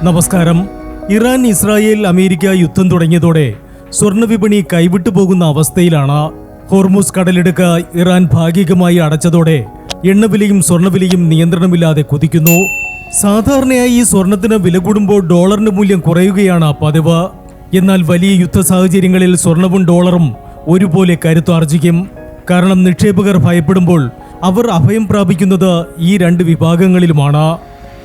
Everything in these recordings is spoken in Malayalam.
നമസ്കാരം. ഇറാൻ, ഇസ്രായേൽ, അമേരിക്ക യുദ്ധം തുടങ്ങിയതോടെ സ്വർണ്ണവിപണി കൈവിട്ടു പോകുന്ന അവസ്ഥയിലാണ്. ഹോർമുസ് കടലിടുക്ക് ഇറാൻ ഭാഗികമായി അടച്ചതോടെ എണ്ണവിലയും സ്വർണ്ണവിലയും നിയന്ത്രണമില്ലാതെ കുതിക്കുന്നു. സാധാരണയായി ഈ സ്വർണത്തിന് വില കൂടുമ്പോൾ ഡോളറിന്റെ മൂല്യം കുറയുകയാണ് പതിവ്. എന്നാൽ വലിയ യുദ്ധ സാഹചര്യങ്ങളിൽ സ്വർണവും ഡോളറും ഒരുപോലെ കരുത്താർജിക്കും. കാരണം നിക്ഷേപകർ ഭയപ്പെടുമ്പോൾ അവർ അഭയം പ്രാപിക്കുന്നത് ഈ രണ്ട് വിഭാഗങ്ങളിലുമാണ്.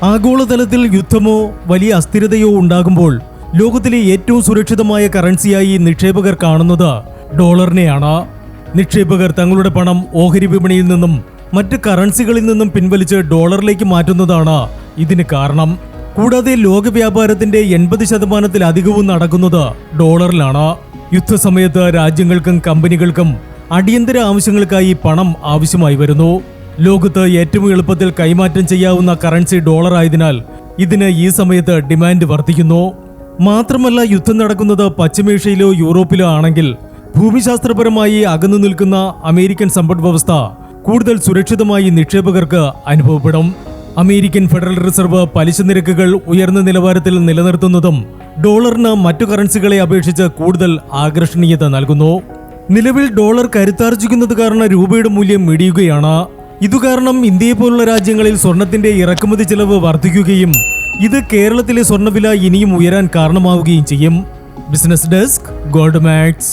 ആഗോളതലത്തിൽ യുദ്ധമോ വലിയ അസ്ഥിരതയോ ഉണ്ടാകുമ്പോൾ ലോകത്തിലെ ഏറ്റവും സുരക്ഷിതമായ കറൻസിയായി നിക്ഷേപകർ കാണുന്നത് ഡോളറിനെയാണ്. നിക്ഷേപകർ തങ്ങളുടെ പണം ഓഹരി വിപണിയിൽ നിന്നും മറ്റ് കറൻസികളിൽ നിന്നും പിൻവലിച്ച് ഡോളറിലേക്ക് മാറ്റുന്നതാണ് ഇതിന് കാരണം. കൂടാതെ ലോക വ്യാപാരത്തിന്റെ 80% നടക്കുന്നത് ഡോളറിലാണ്. യുദ്ധസമയത്ത് രാജ്യങ്ങൾക്കും കമ്പനികൾക്കും അടിയന്തര ആവശ്യങ്ങൾക്കായി പണം ആവശ്യമായി വരുന്നു. ലോകത്ത് ഏറ്റവും എളുപ്പത്തിൽ കൈമാറ്റം ചെയ്യാവുന്ന കറൻസി ഡോളർ ആയതിനാൽ ഇതിന് ഈ സമയത്ത് ഡിമാൻഡ് വർദ്ധിക്കുന്നു. മാത്രമല്ല, യുദ്ധം നടക്കുന്നത് പശ്ചിമേഷ്യയിലോ യൂറോപ്പിലോ ആണെങ്കിൽ ഭൂമിശാസ്ത്രപരമായി അകന്നു നിൽക്കുന്ന അമേരിക്കൻ സമ്പദ് വ്യവസ്ഥ കൂടുതൽ സുരക്ഷിതമായി നിക്ഷേപകർക്ക് അനുഭവപ്പെടും. അമേരിക്കൻ ഫെഡറൽ റിസർവ് പലിശ നിരക്കുകൾ ഉയർന്ന നിലവാരത്തിൽ നിലനിർത്തുന്നതും ഡോളറിന് മറ്റു കറൻസികളെ അപേക്ഷിച്ച് കൂടുതൽ ആകർഷണീയത നൽകുന്നു. നിലവിൽ ഡോളർ കരുത്താർജിക്കുന്നത് കാരണം രൂപയുടെ മൂല്യം ഇടിയുകയാണ്. ഇതുകാരണം ഇന്ത്യയെ പോലുള്ള രാജ്യങ്ങളിൽ സ്വർണത്തിന്റെ ഇറക്കുമതി ചെലവ് വർദ്ധിക്കുകയും ഇത് കേരളത്തിലെ സ്വർണ്ണവില ഇനിയും ഉയരാൻ കാരണമാവുകയും ചെയ്യും. Business desk, gold max.